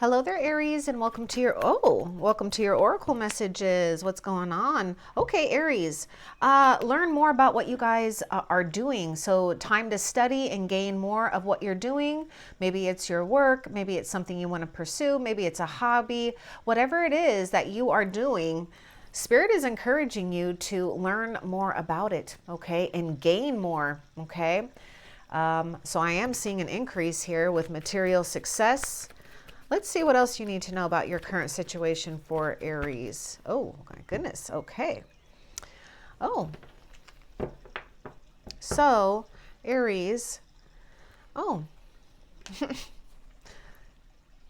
Hello there, Aries, and welcome to your Oracle messages. What's going on? Okay, Aries, learn more about what you guys are doing. So time to study and gain more of what you're doing. Maybe it's your work, maybe it's something you want to pursue, maybe it's a hobby, whatever it is that you are doing. Spirit is encouraging you to learn more about it, okay, and gain more, okay? So I am seeing an increase here with material success. Let's see what else you need to know about your current situation for Aries. Oh, my goodness. Okay. Oh, so Aries. Oh,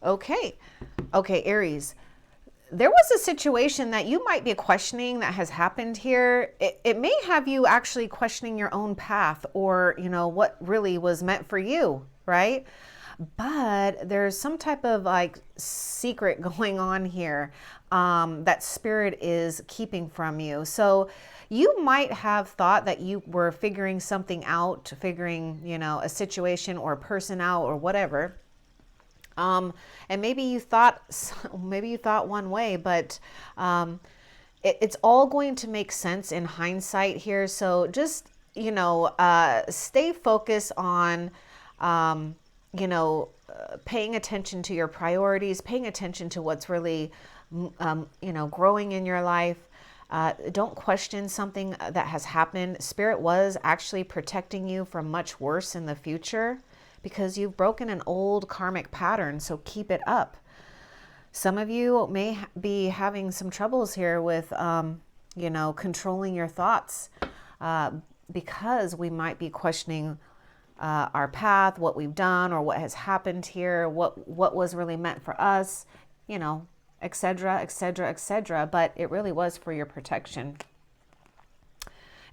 okay. Okay, Aries. There was a situation that you might be questioning that has happened here. It may have you actually questioning your own path or, what really was meant for you, right? But there's some type of like secret going on here that spirit is keeping from you. So you might have thought that you were figuring something out, figuring, a situation or a person out or whatever. And maybe you thought one way, but it's all going to make sense in hindsight here. So just, stay focused on, paying attention to your priorities, paying attention to what's really, growing in your life. Don't question something that has happened. Spirit was actually protecting you from much worse in the future because you've broken an old karmic pattern. So keep it up. Some of you may be having some troubles here with, controlling your thoughts because we might be questioning our path, what we've done, or what has happened here, what was really meant for us, etc., etc., etc. But it really was for your protection.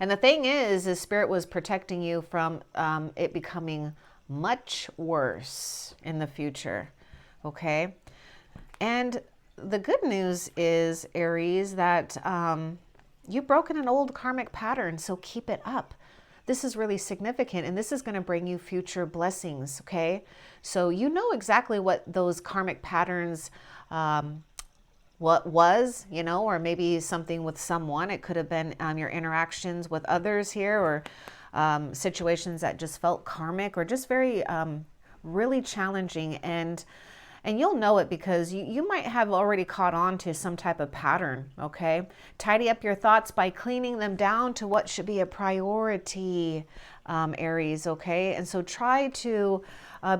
And the thing is Spirit was protecting you from it becoming much worse in the future. Okay. And the good news is, Aries, that you've broken an old karmic pattern. So keep it up. This is really significant, and this is going to bring you future blessings, okay? So you know exactly what those karmic patterns, what was, or maybe something with someone. It could have been your interactions with others here, or situations that just felt karmic or just very really challenging. And you'll know it because you might have already caught on to some type of pattern, okay? Tidy up your thoughts by cleaning them down to what should be a priority, Aries, okay? And so try to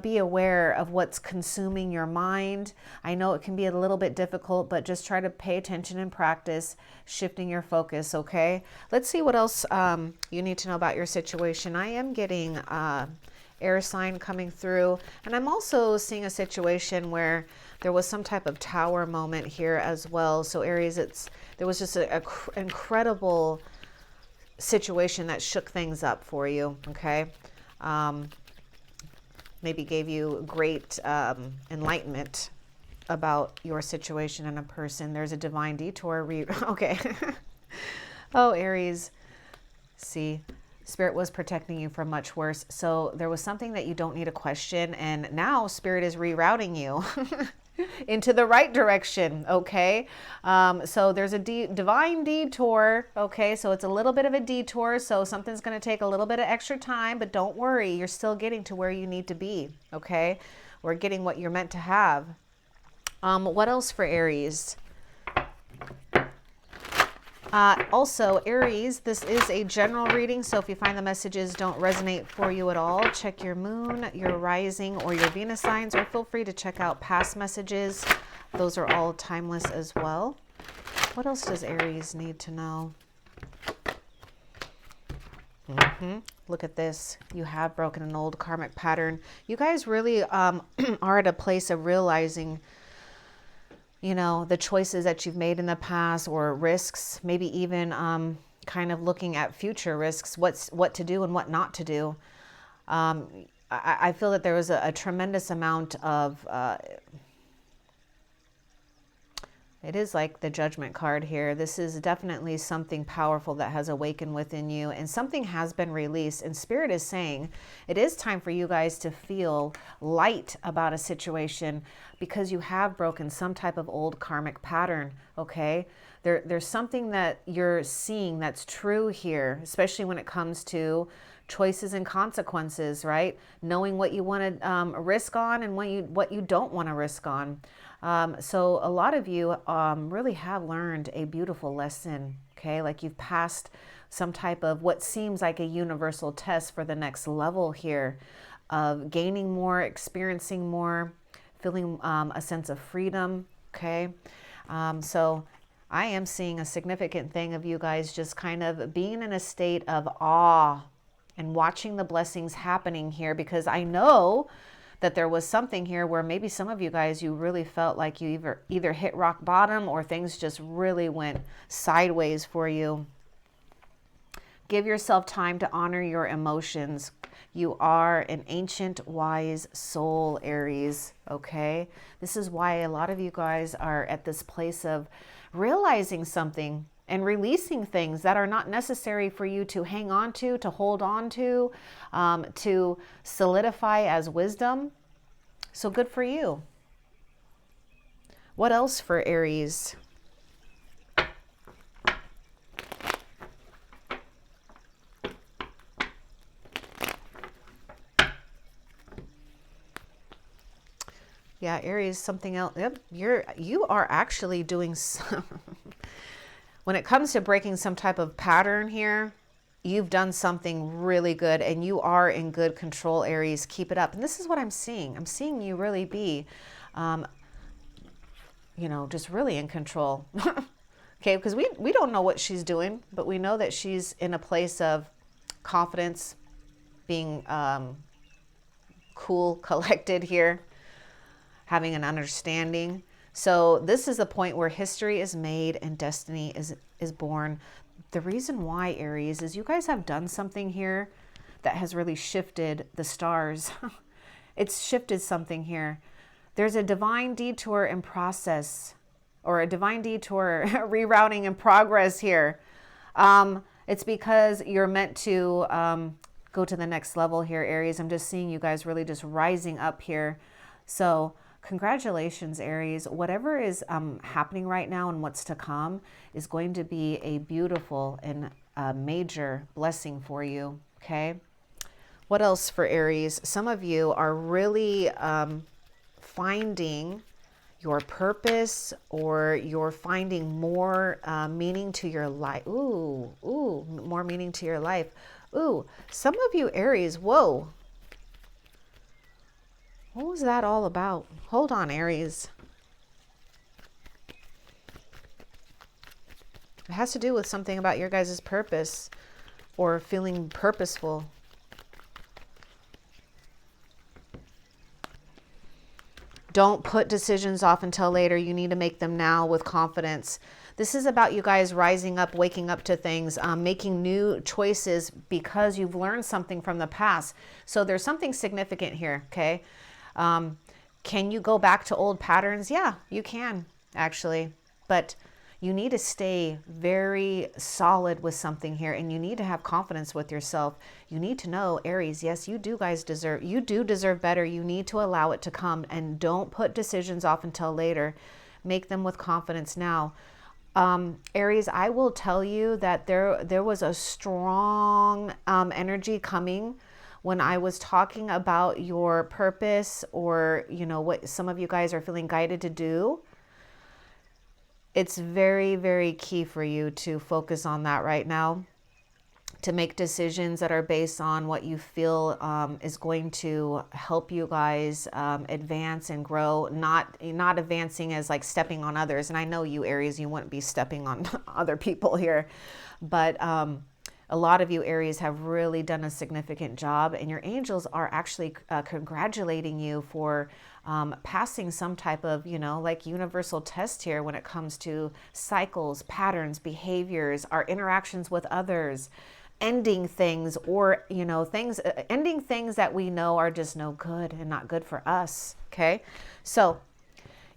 be aware of what's consuming your mind. I know it can be a little bit difficult, but just try to pay attention and practice shifting your focus, okay? Let's see what else you need to know about your situation. I am getting air sign coming through. And I'm also seeing a situation where there was some type of tower moment here as well. So Aries, there was just an incredible situation that shook things up for you, okay? Maybe gave you great enlightenment about your situation and a person. There's a divine detour. Okay. Oh, Aries. See, Spirit was protecting you from much worse. So there was something that you don't need to question. And now Spirit is rerouting you into the right direction. Okay. So there's a divine detour. Okay. So it's a little bit of a detour. So something's going to take a little bit of extra time, but don't worry. You're still getting to where you need to be. Okay. We're getting what you're meant to have. What else for Aries? Also, Aries, this is a general reading, so if you find the messages don't resonate for you at all, check your moon, your rising, or your Venus signs, or feel free to check out past messages. Those are all timeless as well. What else does Aries need to know? Look at this. You have broken an old karmic pattern. You guys really are at a place of realizing the choices that you've made in the past, or risks, maybe even kind of looking at future risks, what to do and what not to do. I feel that there was a tremendous amount of It is like the Judgment card here. This is definitely something powerful that has awakened within you, and something has been released. And Spirit is saying it is time for you guys to feel light about a situation, because you have broken some type of old karmic pattern, okay? There's something that you're seeing that's true here, especially when it comes to choices and consequences, right? Knowing what you want to risk on and what you don't want to risk on. So a lot of you really have learned a beautiful lesson, okay? Like you've passed some type of what seems like a universal test for the next level here of gaining more, experiencing more, feeling a sense of freedom, okay? So I am seeing a significant thing of you guys just kind of being in a state of awe and watching the blessings happening here, because I know that there was something here where maybe some of you guys, you really felt like you either hit rock bottom or things just really went sideways for you. Give yourself time to honor your emotions. You are an ancient, wise soul, Aries, okay? This is why a lot of you guys are at this place of realizing something and releasing things that are not necessary for you to hang on to hold on to solidify as wisdom. So good for you. What else for Aries? Yeah, Aries, something else. Yep, you are actually doing some when it comes to breaking some type of pattern here, you've done something really good and you are in good control, Aries. Keep it up. And this is what I'm seeing. I'm seeing you really be, just really in control. Okay, because we don't know what she's doing, but we know that she's in a place of confidence, being cool, collected here, having an understanding. So this is the point where history is made and destiny is born. The reason why, Aries, is you guys have done something here that has really shifted the stars. It's shifted something here. There's a divine detour in process, or a divine detour rerouting in progress here. It's because you're meant to go to the next level here, Aries. I'm just seeing you guys really just rising up here. So congratulations, Aries. Whatever is happening right now and what's to come is going to be a beautiful and major blessing for you, okay? What else for Aries? Some of you are really finding your purpose, or you're finding more meaning to your life. Ooh, more meaning to your life. Ooh, some of you, Aries, whoa. What was that all about? Hold on, Aries. It has to do with something about your guys' purpose or feeling purposeful. Don't put decisions off until later. You need to make them now with confidence. This is about you guys rising up, waking up to things, making new choices because you've learned something from the past. So there's something significant here, okay? Can you go back to old patterns? Yeah, you can, actually. But you need to stay very solid with something here, and you need to have confidence with yourself. You need to know, Aries, yes, you do deserve better. You need to allow it to come, and don't put decisions off until later. Make them with confidence now. Aries, I will tell you that there was a strong energy coming when I was talking about your purpose, or what some of you guys are feeling guided to do. It's very, very key for you to focus on that right now, to make decisions that are based on what you feel is going to help you guys advance and grow, not advancing as like stepping on others. And I know you, Aries, you wouldn't be stepping on other people here, but a lot of you, Aries, have really done a significant job, and your angels are actually congratulating you for passing some type of, like universal test here when it comes to cycles, patterns, behaviors, our interactions with others, ending things, or, ending things that we know are just no good and not good for us. Okay. So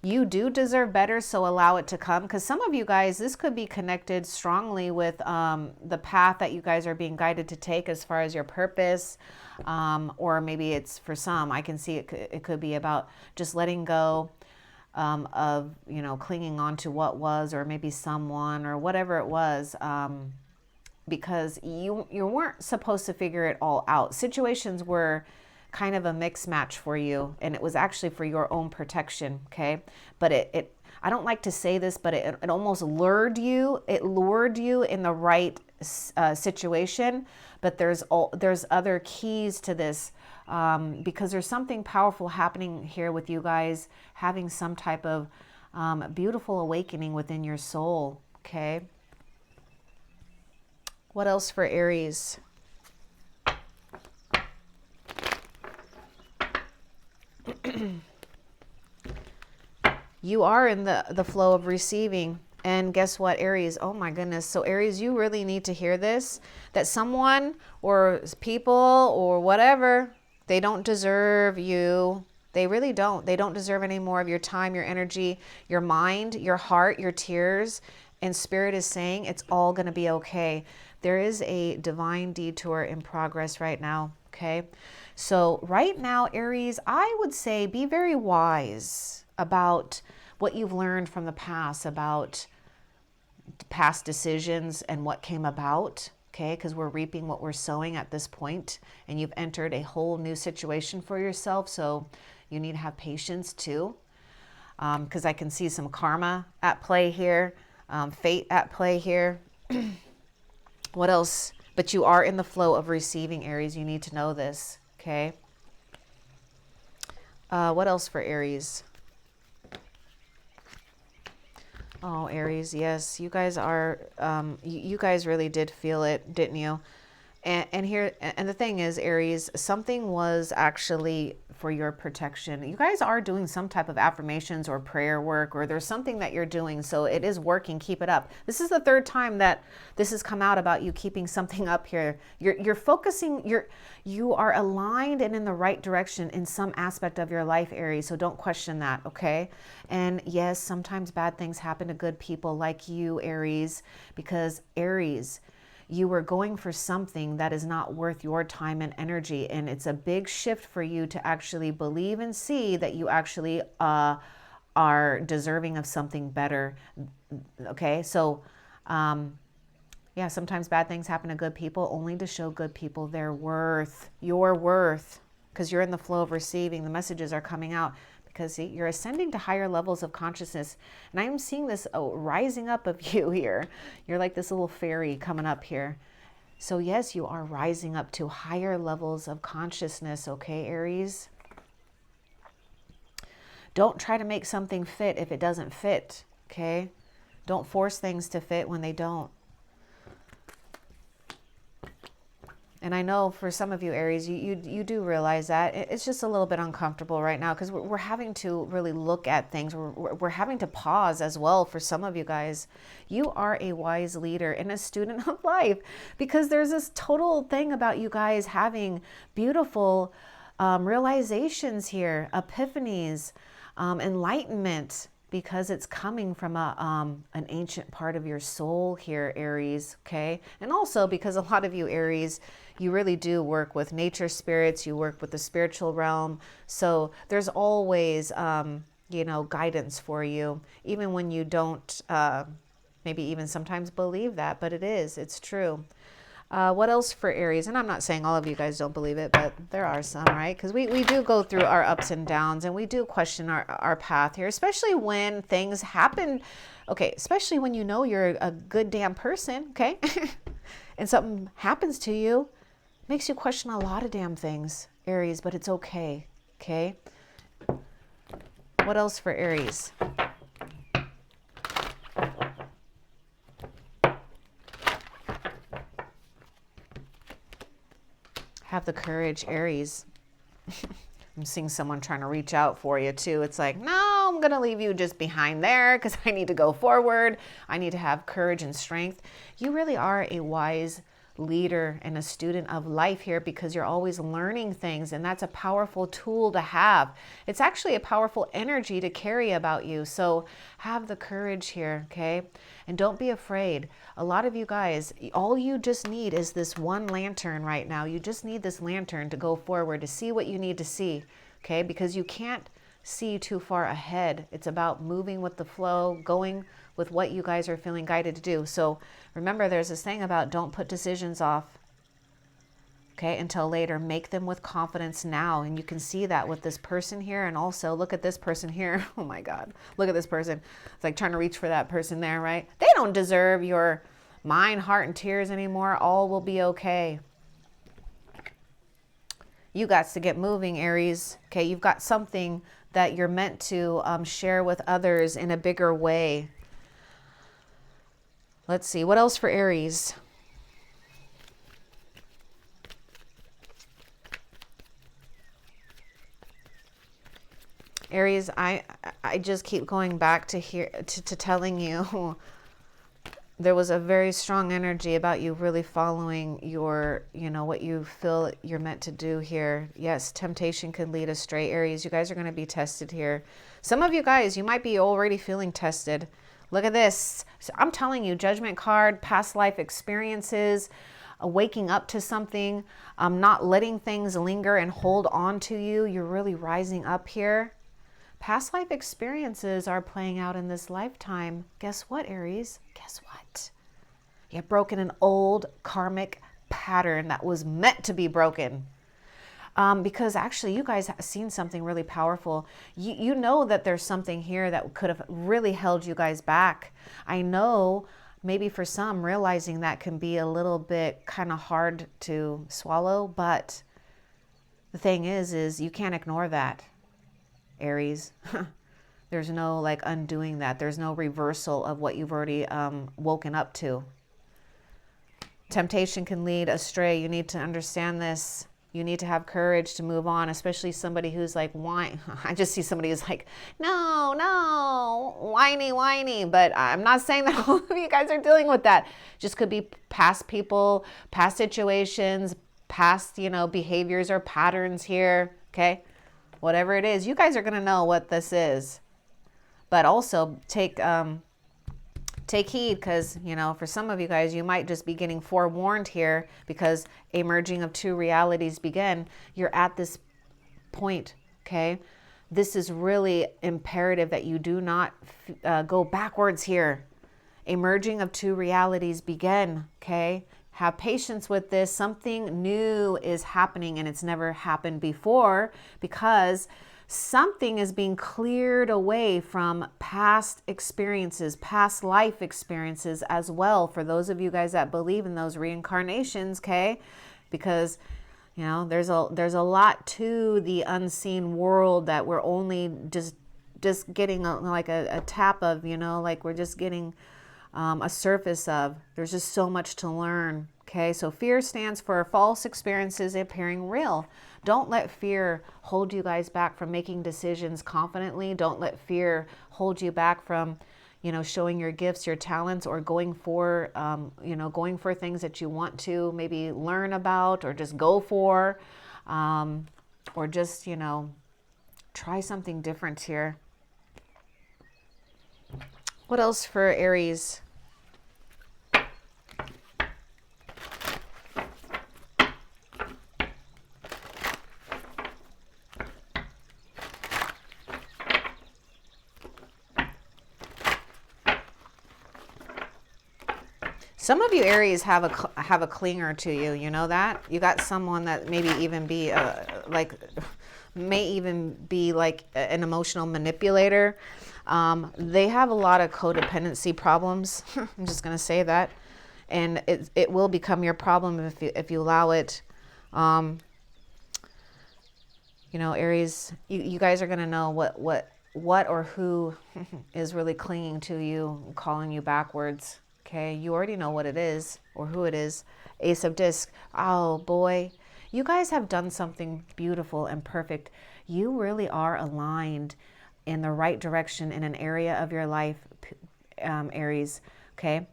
You do deserve better, so allow it to come. Because some of you guys, this could be connected strongly with the path that you guys are being guided to take as far as your purpose. Or maybe it's for some, I can see it could be about just letting go of, you know, clinging on to what was, or maybe someone or whatever it was. Because you weren't supposed to figure it all out. Situations were kind of a mixed match for you, and it was actually for your own protection, okay? But I don't like to say this, but it almost lured you. It lured you in the right situation, but there's other keys to this, because there's something powerful happening here with you guys having some type of beautiful awakening within your soul, okay? What else for Aries? You are in the flow of receiving. And guess what, Aries? Oh my goodness. So Aries, you really need to hear this, that someone or people or whatever, they don't deserve you. They really don't. They don't deserve any more of your time, your energy, your mind, your heart, your tears. And Spirit is saying it's all going to be okay. There is a divine detour in progress right now, okay? So right now, Aries, I would say be very wise about what you've learned from the past, about past decisions and what came about, okay? Because we're reaping what we're sowing at this point, and you've entered a whole new situation for yourself, so you need to have patience too, because I can see some karma at play here, fate at play here. What else? But you are in the flow of receiving, Aries. You need to know this, okay? What else for Aries? Oh, Aries, yes. You guys are, you guys really did feel it, didn't you? And the thing is, Aries, something was actually for your protection. You guys are doing some type of affirmations or prayer work, or there's something that you're doing. So it is working. Keep it up. This is the third time that this has come out about you keeping something up here. You're focusing, you are aligned and in the right direction in some aspect of your life, Aries. So don't question that, okay? And yes, sometimes bad things happen to good people like you, Aries, because Aries, you were going for something that is not worth your time and energy. And it's a big shift for you to actually believe and see that you actually are deserving of something better. Okay, so yeah, sometimes bad things happen to good people only to show good people their worth, your worth, because you're in the flow of receiving. The messages are coming out. Because see, you're ascending to higher levels of consciousness. And I'm seeing this rising up of you here. You're like this little fairy coming up here. So yes, you are rising up to higher levels of consciousness, okay, Aries? Don't try to make something fit if it doesn't fit, okay? Don't force things to fit when they don't. And I know for some of you, Aries, you do realize that. It's just a little bit uncomfortable right now because we're having to really look at things. We're having to pause as well for some of you guys. You are a wise leader and a student of life, because there's this total thing about you guys having beautiful realizations here, epiphanies, enlightenment, because it's coming from an ancient part of your soul here, Aries, okay? And also because a lot of you, Aries, you really do work with nature spirits, you work with the spiritual realm. So there's always, you know, guidance for you, even when you don't maybe even sometimes believe that, but it's true. What else for Aries? And I'm not saying all of you guys don't believe it, but there are some, right? Because we do go through our ups and downs, and we do question our path here, especially when things happen. Okay, especially when you know you're a good damn person, okay? And something happens to you, makes you question a lot of damn things, Aries, but it's okay, okay? What else for Aries? Have the courage, Aries. I'm seeing someone trying to reach out for you too. It's like, no, I'm going to leave you just behind there because I need to go forward. I need to have courage and strength. You really are a wise leader and a student of life here, because you're always learning things, and that's a powerful tool to have. It's actually a powerful energy to carry about you. So have the courage here, okay? And don't be afraid. A lot of you guys, all you just need is this one lantern right now. You just need this lantern to go forward, to see what you need to see, okay? Because you can't see too far ahead. It's about moving with the flow, going with what you guys are feeling guided to do. So remember, there's this thing about don't put decisions off, okay, until later. Make them with confidence now. And you can see that with this person here. And also look at this person here. Oh my God, look at this person. It's like trying to reach for that person there, right? They don't deserve your mind, heart, and tears anymore. All will be okay. You got to get moving, Aries. Okay, you've got something that you're meant to share with others in a bigger way. Let's see, what else for Aries? Aries, I just keep going back to here to telling you there was a very strong energy about you really following your, what you feel you're meant to do here. Yes, temptation can lead astray, Aries. You guys are going to be tested here. Some of you guys, you might be already feeling tested. Look at this. So I'm telling you, Judgment card, past life experiences, waking up to something, not letting things linger and hold on to you. You're really rising up here. Past life experiences are playing out in this lifetime. Guess what, Aries? Guess what? You have broken an old karmic pattern that was meant to be broken. Because actually you guys have seen something really powerful. You know that there's something here that could have really held you guys back. I know maybe for some realizing that can be a little bit kind of hard to swallow, but the thing is you can't ignore that, Aries. There's no like undoing that. There's no reversal of what you've already woken up to. Temptation can lead astray. You need to understand this. You need to have courage to move on, especially somebody who's like, why? I just see somebody who's like, no, whiny. But I'm not saying that all of you guys are dealing with that. Just could be past people, past situations, past, behaviors or patterns here. Okay. Whatever it is, you guys are going to know what this is. But also take heed, because, for some of you guys, you might just be getting forewarned here, because a merging of two realities begin. You're at this point, okay? This is really imperative that you do not go backwards here. A merging of two realities begin, okay? Have patience with this. Something new is happening, and it's never happened before, because something is being cleared away from past experiences, past life experiences as well, for those of you guys that believe in those reincarnations, okay? Because there's a lot to the unseen world that we're only just getting a tap of, like we're just getting a surface of. There's just so much to learn. Okay, so fear stands for false experiences appearing real. Don't let fear hold you guys back from making decisions confidently. Don't let fear hold you back from, showing your gifts, your talents, or going for things that you want to maybe learn about, or just go for, or just, try something different here. What else for Aries? Some of you Aries have a clinger to you. You know that? You got someone that maybe even be may even be like an emotional manipulator. They have a lot of codependency problems. I'm just going to say that. And it will become your problem if you allow it. Aries, you guys are going to know what or who is really clinging to you, calling you backwards. Okay, you already know what it is or who it is. Ace of Disc. Oh boy, you guys have done something beautiful and perfect. You really are aligned in the right direction in an area of your life, Aries. Okay,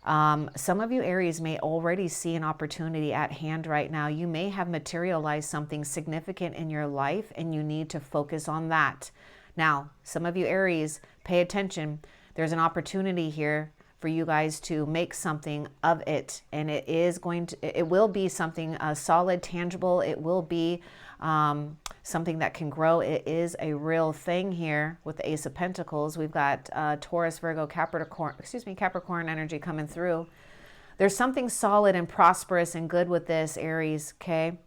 Some of you Aries may already see an opportunity at hand right now. You may have materialized something significant in your life and you need to focus on that. Now, some of you Aries, pay attention. There's an opportunity here for you guys to make something of it, and it will be something solid, tangible. It will be something that can grow. It is a real thing here with the Ace of Pentacles. We've got Taurus, Virgo, Capricorn energy coming through. There's something solid and prosperous and good with this, Aries, okay?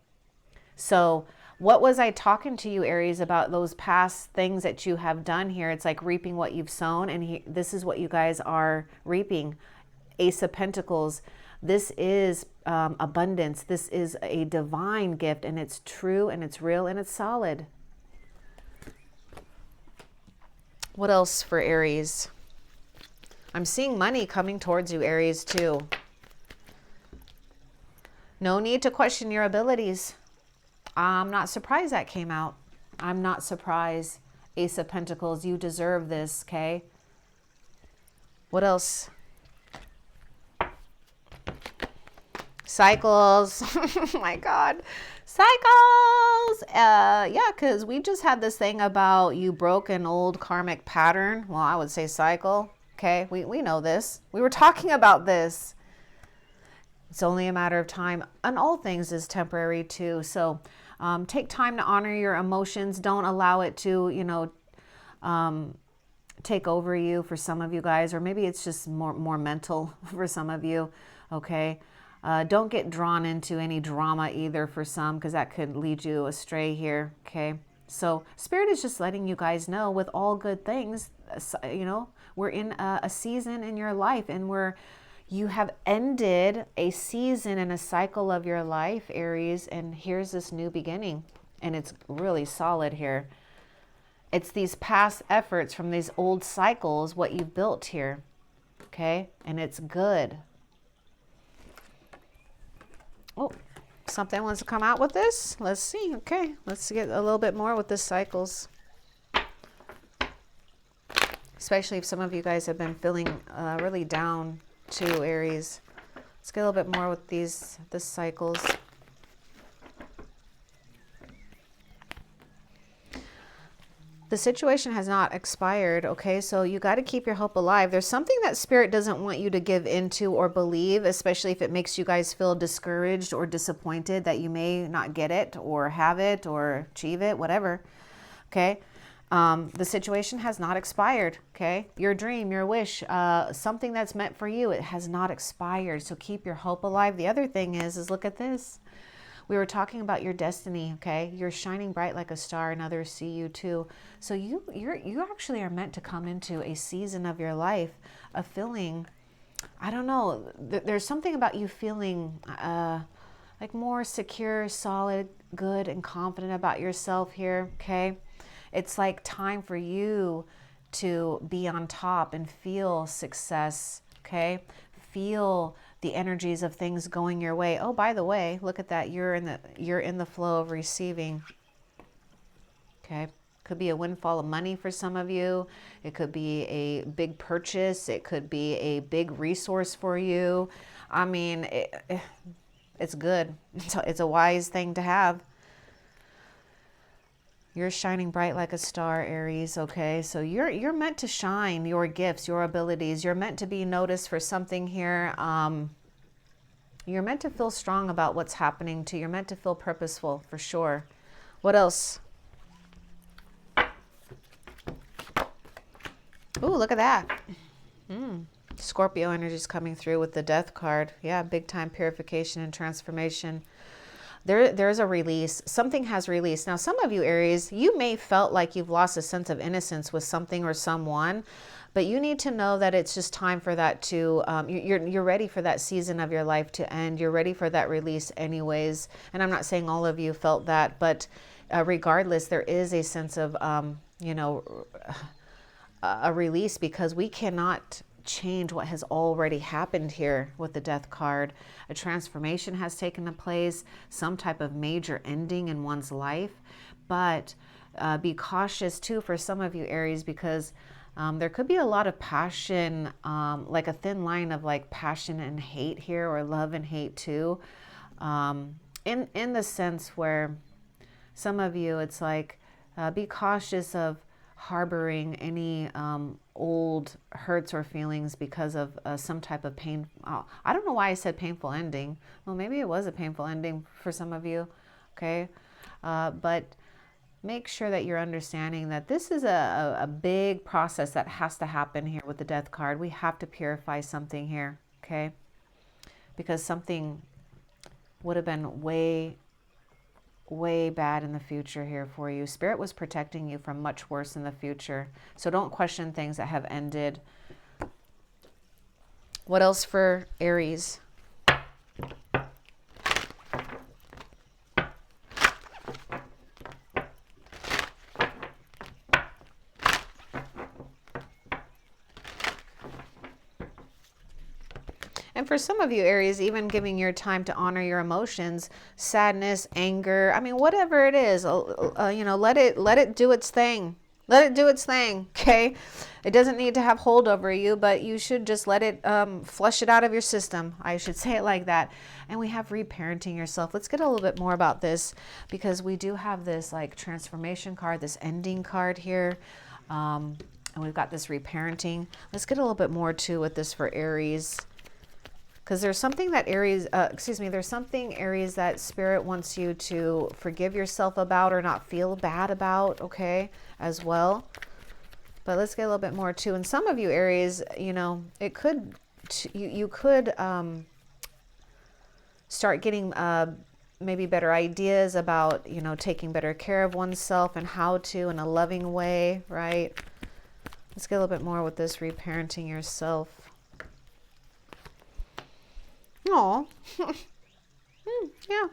So what was I talking to you, Aries, about those past things that you have done here? It's like reaping what you've sown, and this is what you guys are reaping. Ace of Pentacles. This is abundance. This is a divine gift, and it's true, and it's real, and it's solid. What else for Aries? I'm seeing money coming towards you, Aries, too. No need to question your abilities. I'm not surprised that came out. I'm not surprised. Ace of Pentacles, you deserve this, okay? What else? Cycles. Oh my God. Cycles. Yeah, because we just had this thing about you broke an old karmic pattern. Well, I would say cycle. Okay, we know this. We were talking about this. It's only a matter of time. And all things is temporary too. So take time to honor your emotions. Don't allow it to, take over you for some of you guys. Or maybe it's just more mental for some of you. Okay. Don't get drawn into any drama either for some, because that could lead you astray here. Okay. So Spirit is just letting you guys know, with all good things, we're in a season in your life, and you have ended a season and a cycle of your life, Aries, and here's this new beginning, and it's really solid here. It's these past efforts from these old cycles, what you've built here, okay? And it's good. Oh, something wants to come out with this? Let's see. Okay, let's get a little bit more with the cycles. Especially if some of you guys have been feeling really down too, Aries. Let's get a little bit more with the cycles. The situation has not expired, okay? So you got to keep your hope alive. There's something that Spirit doesn't want you to give into or believe, especially if it makes you guys feel discouraged or disappointed that you may not get it or have it or achieve it, whatever, okay? The situation has not expired, okay? Your dream, your wish, something that's meant for you, it has not expired. So keep your hope alive. The other thing is look at this. We were talking about your destiny, okay? You're shining bright like a star and others see you too. So you actually are meant to come into a season of your life of feeling, I don't know, there's something about you feeling like more secure, solid, good, and confident about yourself here, okay? It's like time for you to be on top and feel success, okay? Feel the energies of things going your way. Oh, by the way, look at that. You're in the flow of receiving. Okay. Could be a windfall of money for some of you. It could be a big purchase. It could be a big resource for you. I mean, it's good. It's a wise thing to have. You're shining bright like a star, Aries, okay? So you're meant to shine your gifts, your abilities. You're meant to be noticed for something here. You're meant to feel strong about what's happening to you. You're meant to feel purposeful, for sure. What else? Ooh, look at that. Scorpio energy is coming through with the Death card. Yeah, big time purification and transformation. There's a release. Something has released. Now, some of you Aries, you may felt like you've lost a sense of innocence with something or someone, but you need to know that it's just time for that to, you're ready for that season of your life to end. You're ready for that release anyways. And I'm not saying all of you felt that, but regardless, there is a sense of, a release, because we cannot change what has already happened here with the Death card. A transformation has taken place, some type of major ending in one's life. But be cautious too for some of you Aries, because There could be a lot of passion, like a thin line of like passion and hate here, or love and hate too. In the sense where some of you, it's like, be cautious of harboring any old hurts or feelings because of some type of pain. Oh, I don't know why I said painful ending. Well, maybe it was a painful ending for some of you. Okay. But make sure that you're understanding that this is a big process that has to happen here with the Death card. We have to purify something here, okay? Because something would have been way, way bad in the future here for you. Spirit was protecting you from much worse in the future. So don't question things that have ended. What else for Aries? And for some of you, Aries, even giving your time to honor your emotions, sadness, anger, I mean, whatever it is, you know, let it do its thing. Let it do its thing, okay? It doesn't need to have hold over you, but you should just let it flush it out of your system. I should say it like that. And we have reparenting yourself. Let's get a little bit more about this, because we do have this like transformation card, this ending card here. And we've got this reparenting. Let's get a little bit more too with this for Aries. Because there's something that Aries, there's something Aries that Spirit wants you to forgive yourself about or not feel bad about, okay, as well. But let's get a little bit more too. And some of you Aries, you know, it could, you could start getting maybe better ideas about, you know, taking better care of oneself and how to in a loving way, right? Let's get a little bit more with this reparenting yourself. Oh, yeah.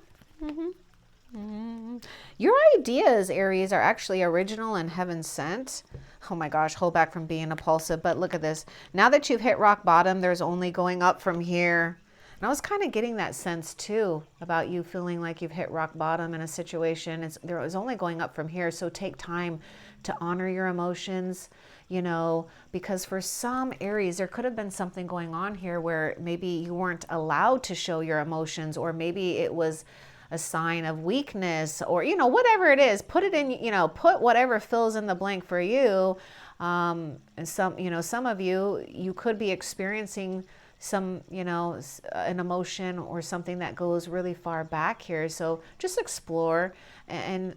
Your ideas, Aries, are actually original and heaven sent. Oh my gosh, hold back from being impulsive. But look at this. Now that you've hit rock bottom, there's only going up from here. And I was kind of getting that sense too about you feeling like you've hit rock bottom in a situation. There was only going up from here. So take time to honor your emotions, you know, because for some Aries, there could have been something going on here where maybe you weren't allowed to show your emotions, or maybe it was a sign of weakness, or, you know, whatever it is, put it in, you know, put whatever fills in the blank for you. And some, you know, some of you, you could be experiencing some, you know, an emotion or something that goes really far back here. So just explore and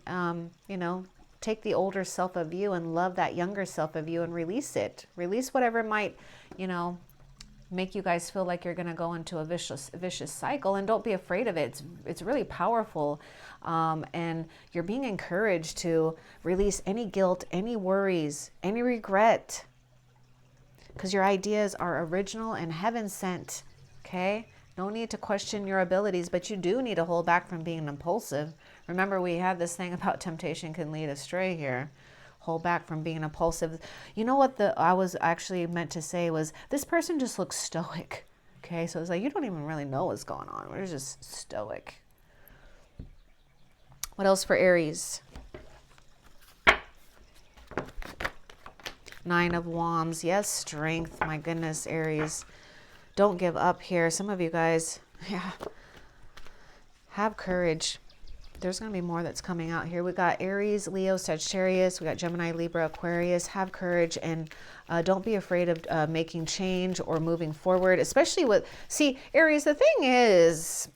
you know, take the older self of you and love that younger self of you and release it. Release whatever might, you know, make you guys feel like you're going to go into a vicious cycle. And don't be afraid of it. It's really powerful. And you're being encouraged to release any guilt, any worries, any regret, because your ideas are original and heaven sent. Okay. No need to question your abilities, but you do need to hold back from being impulsive. Remember, we had this thing about temptation can lead astray here. Hold back from being impulsive. You know what I was actually meant to say was, this person just looks stoic. Okay, so it's like, you don't even really know what's going on. We're just stoic. What else for Aries? Nine of Wands. Yes, strength. My goodness, Aries. Don't give up here. Some of you guys, yeah, have courage. There's going to be more that's coming out here. We got Aries, Leo, Sagittarius. We got Gemini, Libra, Aquarius. Have courage and don't be afraid of making change or moving forward, especially with, see, Aries, the thing is,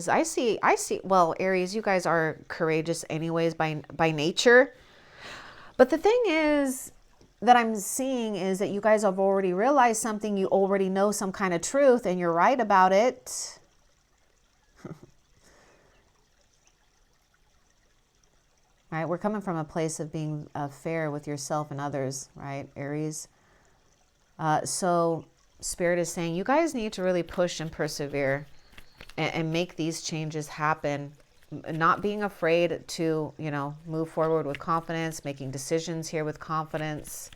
I see, well, Aries, you guys are courageous anyways by nature. But the thing is that I'm seeing is that you guys have already realized something. You already know some kind of truth and you're right about it. Right? We're coming from a place of being fair with yourself and others, right, Aries? So Spirit is saying you guys need to really push and persevere and make these changes happen. Not being afraid to, you know, move forward with confidence, making decisions here with confidence.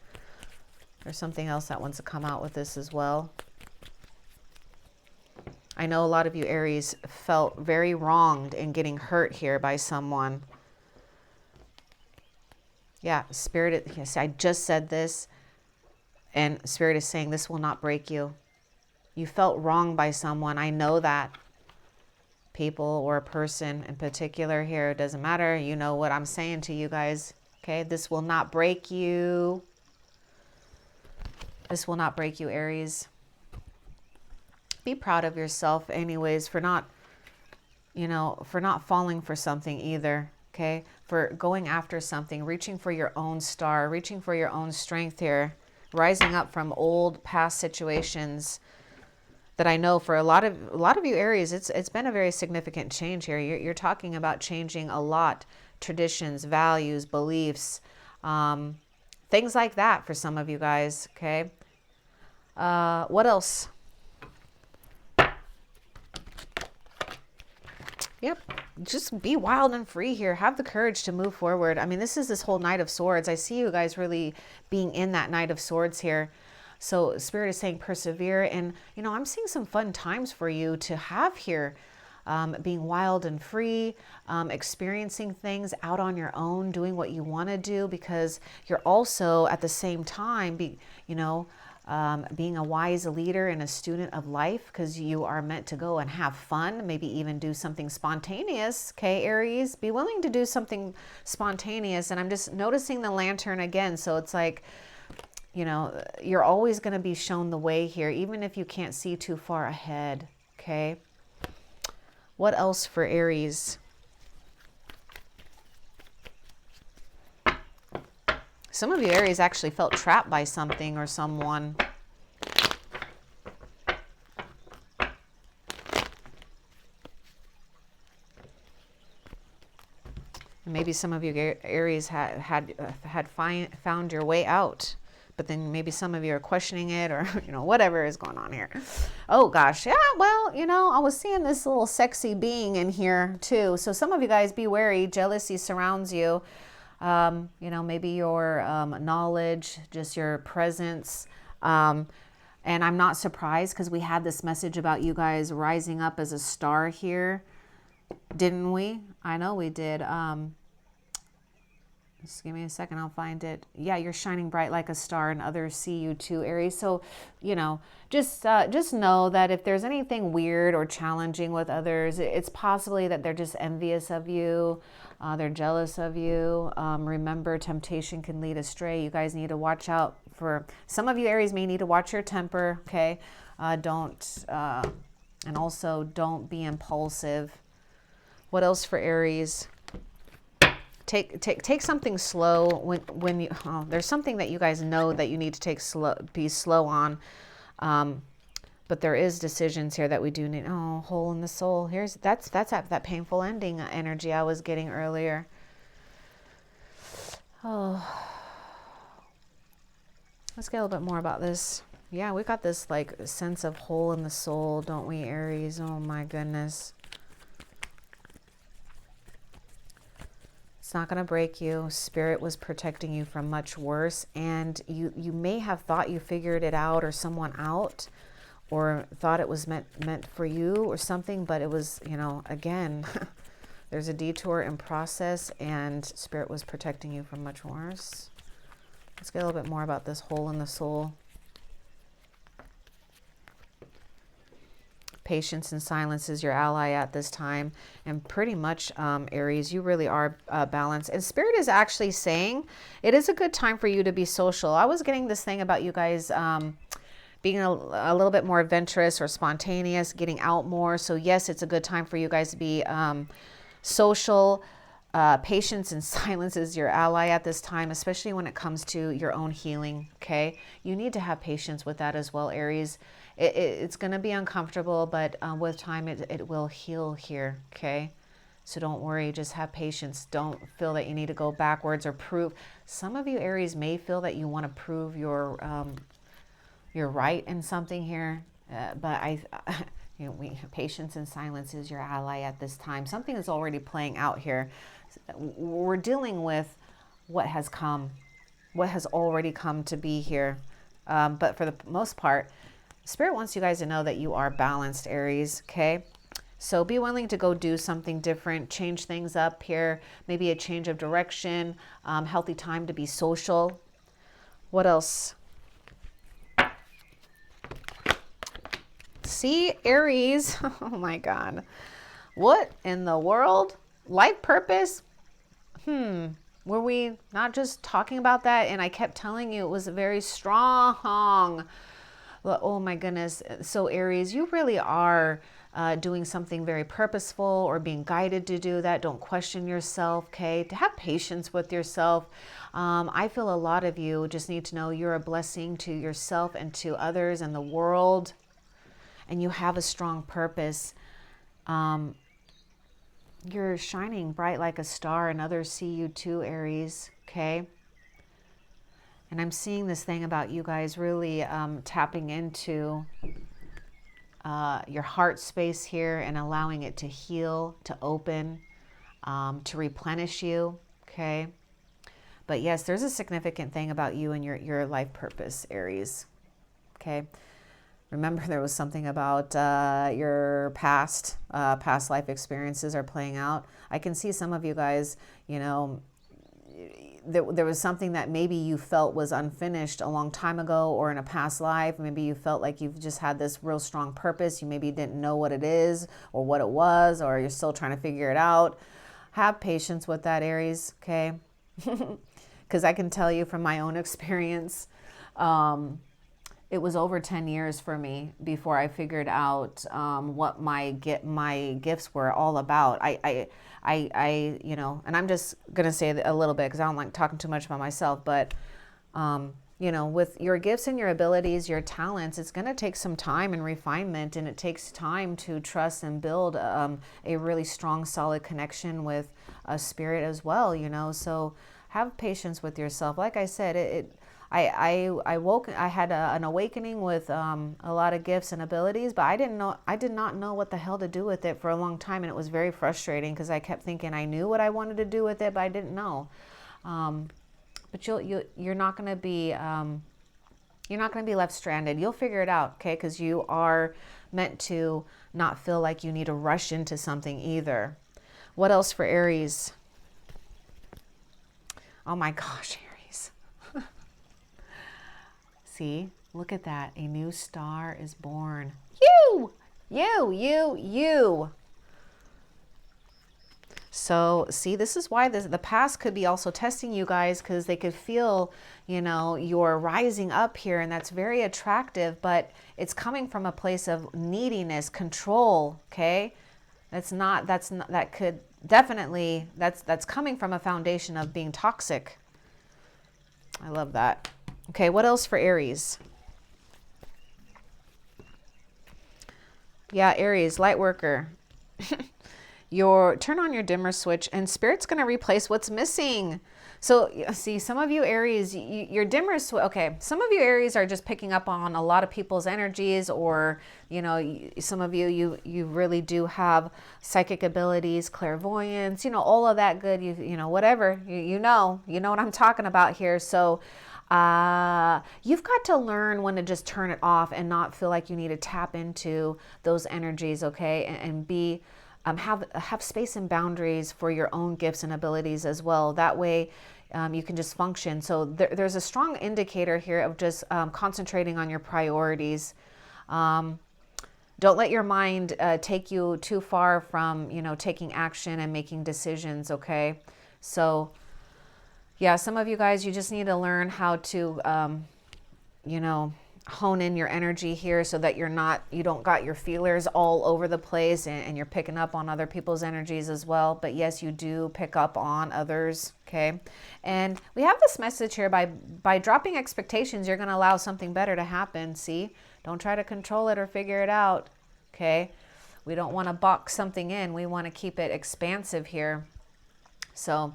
There's something else that wants to come out with this as well. I know a lot of you Aries felt very wronged in getting hurt here by someone. Yeah, Spirit, yes, I just said this, and Spirit is saying this will not break you. You felt wronged by someone. I know that. People or a person in particular here, it doesn't matter. You know what I'm saying to you guys. Okay, this will not break you. This will not break you, Aries. Be proud of yourself anyways for not, you know, for not falling for something either. Okay, for going after something, reaching for your own star, reaching for your own strength here, rising up from old past situations that I know for a lot of you Aries, it's been a very significant change here. You're talking about changing a lot, traditions, values, beliefs, things like that for some of you guys. Okay, what else? Yep. Just be wild and free here. Have the courage to move forward. I mean, this whole Knight of Swords. I see you guys really being in that Knight of Swords here. So Spirit is saying persevere. And, you know, I'm seeing some fun times for you to have here. Being wild and free, experiencing things out on your own, doing what you want to do, because you're also at the same time, being a wise leader and a student of life, because you are meant to go and have fun, maybe even do something spontaneous. Okay, Aries, be willing to do something spontaneous. And I'm just noticing the lantern again. So it's like, you know, you're always going to be shown the way here, even if you can't see too far ahead. Okay. What else for Aries? Some of you Aries actually felt trapped by something or someone. Maybe some of you Aries had found your way out. But then maybe some of you are questioning it, or, you know, whatever is going on here. Oh gosh. Yeah, well, you know, I was seeing this little sexy being in here too. So some of you guys be wary. Jealousy surrounds you. You know, maybe your knowledge, just your presence. And I'm not surprised, because we had this message about you guys rising up as a star here. Didn't we? I know we did. Just give me a second, I'll find it. Yeah, you're shining bright like a star, and others see you too, Aries. So, you know, just know that if there's anything weird or challenging with others, it's possibly that they're just envious of you. They're jealous of you. Remember, temptation can lead astray. You guys need to watch out for, some of you Aries may need to watch your temper, okay? And also don't be impulsive. What else for Aries? Take something slow when you, there's something that you guys know that you need to be slow on. But there is decisions here that we do need. Oh, hole in the soul. That's that painful ending energy I was getting earlier. Oh, let's get a little bit more about this. Yeah, we got this like sense of hole in the soul, don't we, Aries? Oh my goodness. It's not going to break you. Spirit was protecting you from much worse. And you may have thought you figured it out, or someone out, or thought it was meant for you or something. But it was, you know, again, there's a detour in process, and Spirit was protecting you from much worse. Let's get a little bit more about this hole in the soul. Patience and silence is your ally at this time. And pretty much, Aries, you really are balanced. And Spirit is actually saying it is a good time for you to be social. I was getting this thing about you guys being a little bit more adventurous or spontaneous, getting out more. So yes, it's a good time for you guys to be social. Patience and silence is your ally at this time, especially when it comes to your own healing. Okay, you need to have patience with that as well, Aries. It's going to be uncomfortable, but with time it will heal here. Okay, so don't worry, just have patience. Don't feel that you need to go backwards or prove. Some of you Aries may feel that you want to prove you're right in something here, but patience and silence is your ally at this time. Something is already playing out here. We're dealing with what has already come to be here. But for the most part, Spirit wants you guys to know that you are balanced, Aries. Okay. So be willing to go do something different, change things up here, maybe a change of direction, healthy time to be social. What else? See, Aries. Oh my God. What in the world? Life purpose? Were we not just talking about that? And I kept telling you it was very strong. Well, oh my goodness. So Aries, you really are doing something very purposeful or being guided to do that. Don't question yourself, okay? To have patience with yourself. I feel a lot of you just need to know you're a blessing to yourself and to others and the world. And you have a strong purpose. You're shining bright like a star and others see you too, Aries, okay? And I'm seeing this thing about you guys really tapping into your heart space here and allowing it to heal, to open, to replenish you, okay? But yes, there's a significant thing about you and your life purpose, Aries, okay? Remember, there was something about your past life experiences are playing out. I can see some of you guys, you know, there was something that maybe you felt was unfinished a long time ago or in a past life. Maybe you felt like you've just had this real strong purpose. You maybe didn't know what it is or what it was, or you're still trying to figure it out. Have patience with that, Aries, okay? Because I can tell you from my own experience, it was over 10 years for me before I figured out what my gifts were all about. I, you know, and I'm just gonna say a little bit because I don't like talking too much about myself. But you know, with your gifts and your abilities, your talents, it's gonna take some time and refinement, and it takes time to trust and build a really strong, solid connection with a spirit as well. You know, so have patience with yourself. Like I said, I had an awakening with a lot of gifts and abilities, but I did not know what the hell to do with it for a long time, and it was very frustrating because I kept thinking I knew what I wanted to do with it, but I didn't know. But you're not going to be left stranded. You'll figure it out, okay? Because you are meant to not feel like you need to rush into something either. What else for Aries? Oh my gosh, Aries. See, look at that. A new star is born. You. So see, this is why the past could be also testing you guys, because they could feel, you know, you're rising up here, and that's very attractive, but it's coming from a place of neediness, control, okay? That's coming from a foundation of being toxic. I love that. Okay, what else for Aries? Yeah, Aries, light worker. Turn on your dimmer switch and Spirit's going to replace what's missing. So see, some of you Aries, your dimmer switch, okay, some of you Aries are just picking up on a lot of people's energies, or, you know, some of you really do have psychic abilities, clairvoyance, you know, all of that good, you know, whatever, you know what I'm talking about here. So you've got to learn when to just turn it off and not feel like you need to tap into those energies, okay? And be have space and boundaries for your own gifts and abilities as well. That way you can just function. So there's a strong indicator here of just concentrating on your priorities. Don't let your mind take you too far from, you know, taking action and making decisions, okay? So yeah, some of you guys, you just need to learn how to, you know, hone in your energy here so that you don't got your feelers all over the place, and you're picking up on other people's energies as well. But yes, you do pick up on others, okay? And we have this message here, by dropping expectations, you're going to allow something better to happen. See, don't try to control it or figure it out, okay? We don't want to box something in. We want to keep it expansive here. So,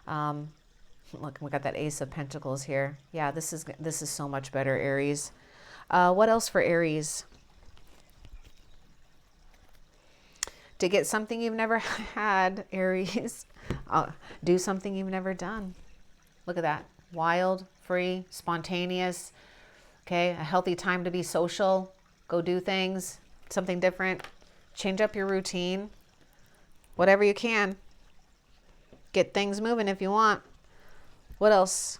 look, we got that Ace of Pentacles here. Yeah, this is so much better, Aries. What else for Aries? To get something you've never had, Aries. Do something you've never done. Look at that. Wild, free, spontaneous. Okay, a healthy time to be social. Go do things, something different. Change up your routine. Whatever you can. Get things moving if you want. What else?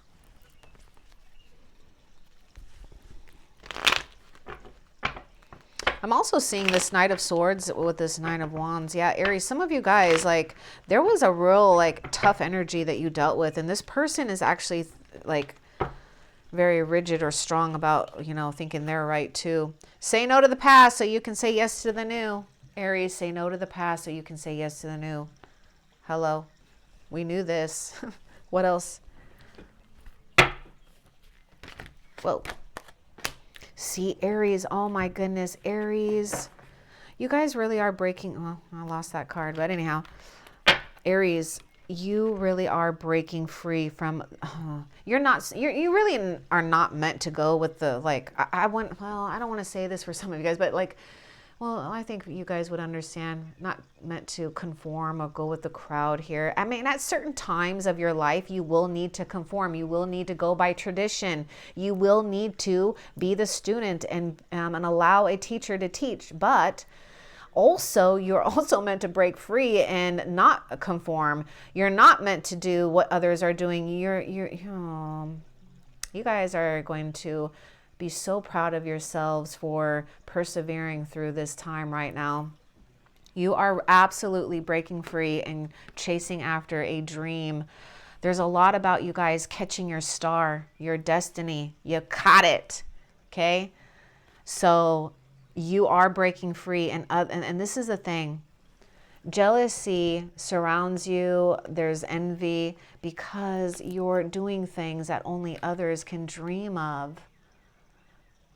I'm also seeing this Knight of Swords with this Nine of Wands. Yeah, Aries, some of you guys, like, there was a real, like, tough energy that you dealt with. And this person is actually, like, very rigid or strong about, you know, thinking they're right, too. Say no to the past so you can say yes to the new. Aries, say no to the past so you can say yes to the new. Hello. We knew this. What else? Whoa. See, Aries, oh my goodness, Aries. You guys really are breaking, well, I lost that card, but anyhow, Aries, you really are breaking free from, you really are not meant to go with the, like, I don't want to say this for some of you guys, but like, well, I think you guys would understand, not meant to conform or go with the crowd here. I mean, at certain times of your life, you will need to conform. You will need to go by tradition. You will need to be the student and allow a teacher to teach. But also, you're also meant to break free and not conform. You're not meant to do what others are doing. You guys are going to be so proud of yourselves for persevering through this time right now. You are absolutely breaking free and chasing after a dream. There's a lot about you guys catching your star, your destiny. You caught it. Okay? So you are breaking free. And this is the thing. Jealousy surrounds you. There's envy because you're doing things that only others can dream of.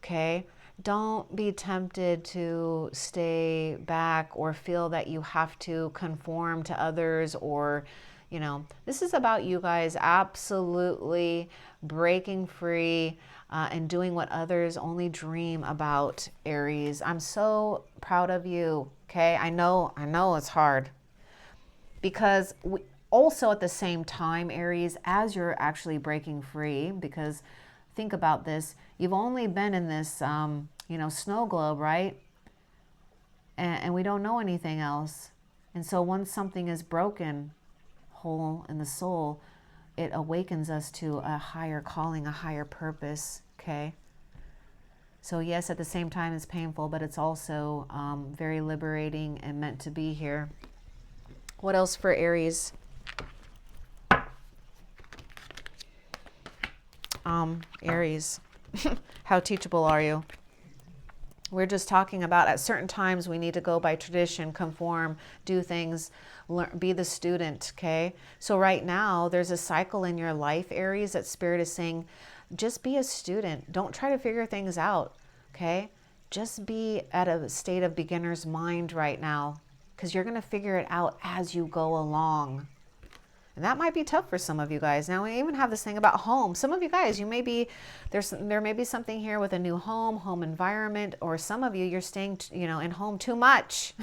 Okay, don't be tempted to stay back or feel that you have to conform to others or, you know, this is about you guys absolutely breaking free and doing what others only dream about, Aries. I'm so proud of you. Okay, I know it's hard because also at the same time, Aries, as you're actually breaking free, because think about this. You've only been in this, snow globe, right? And we don't know anything else. And so once something is broken, hole in the soul, it awakens us to a higher calling, a higher purpose, okay? So yes, at the same time, it's painful, but it's also very liberating and meant to be here. What else for Aries? Aries, how teachable are you? We're just talking about at certain times we need to go by tradition, conform, do things, learn, be the student, okay? So right now there's a cycle in your life, Aries, that Spirit is saying, just be a student. Don't try to figure things out, okay? Just be at a state of beginner's mind right now because you're going to figure it out as you go along. And that might be tough for some of you guys. Now we even have this thing about home. Some of you guys, there may be something here with a new home environment, or some of you, you're staying, in home too much.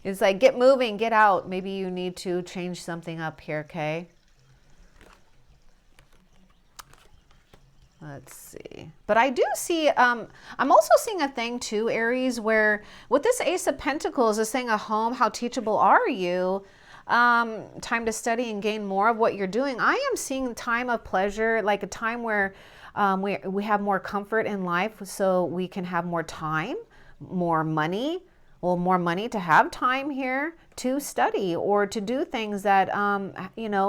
It's like, get moving, get out. Maybe you need to change something up here, okay? Let's see. But I do see, I'm also seeing a thing too, Aries, where with this Ace of Pentacles is saying a home, how teachable are you? Time to study and gain more of what you're doing. I am seeing time of pleasure, like a time where we have more comfort in life so we can have more time, more money. Well, more money to have time here to study or to do things that,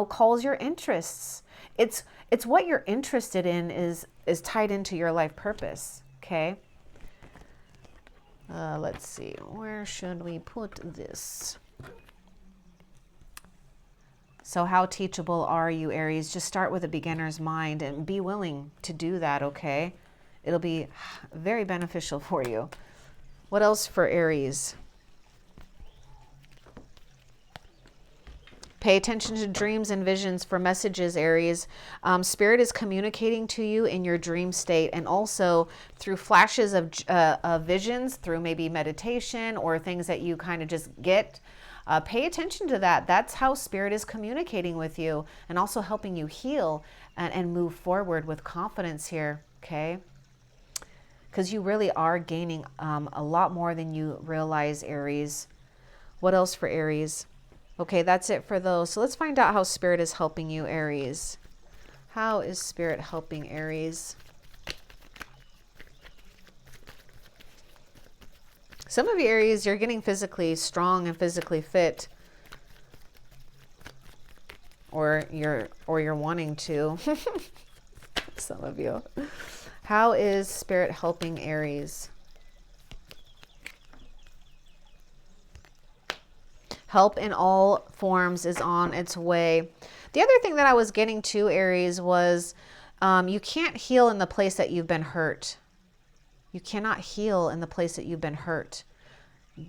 calls your interests. It's what you're interested in is tied into your life purpose, okay? Let's see, where should we put this? So how teachable are you, Aries? Just start with a beginner's mind and be willing to do that, okay? It'll be very beneficial for you. What else for Aries? Pay attention to dreams and visions for messages, Aries. Spirit is communicating to you in your dream state and also through flashes of visions, through maybe meditation or things that you kind of just get. Pay attention to that. That's how Spirit is communicating with you and also helping you heal and move forward with confidence here, okay? because you really are gaining a lot more than you realize, Aries. What else for Aries? Okay, that's it for those. So let's find out how Spirit is helping you, Aries. How is Spirit helping Aries? Some of you Aries, you're getting physically strong and physically fit, or you're wanting to. Some of you. How is Spirit helping Aries? Help in all forms is on its way. The other thing that I was getting to, Aries, was you can't heal in the place that you've been hurt. You cannot heal in the place that you've been hurt.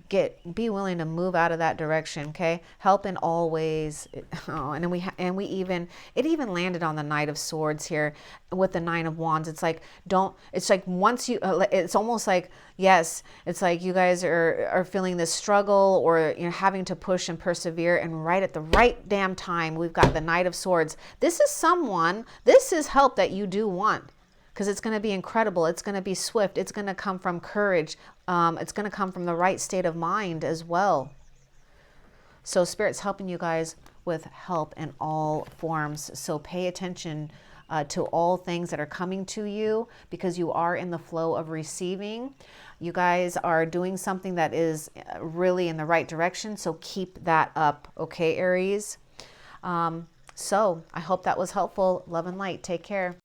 Be willing to move out of that direction. Okay, help in all ways. Oh, and then it even landed on the Knight of Swords here with the Nine of Wands. It's like, it's like once you it's almost like, yes, it's like you guys are feeling this struggle, or having to push and persevere, and right at the right damn time we've got the Knight of Swords. This is help that you do want, because it's going to be incredible. It's going to be swift. It's going to come from courage. It's going to come from the right state of mind as well. So Spirit's helping you guys with help in all forms. So pay attention to all things that are coming to you, because you are in the flow of receiving. You guys are doing something that is really in the right direction. So keep that up. Okay, Aries? So I hope that was helpful. Love and light. Take care.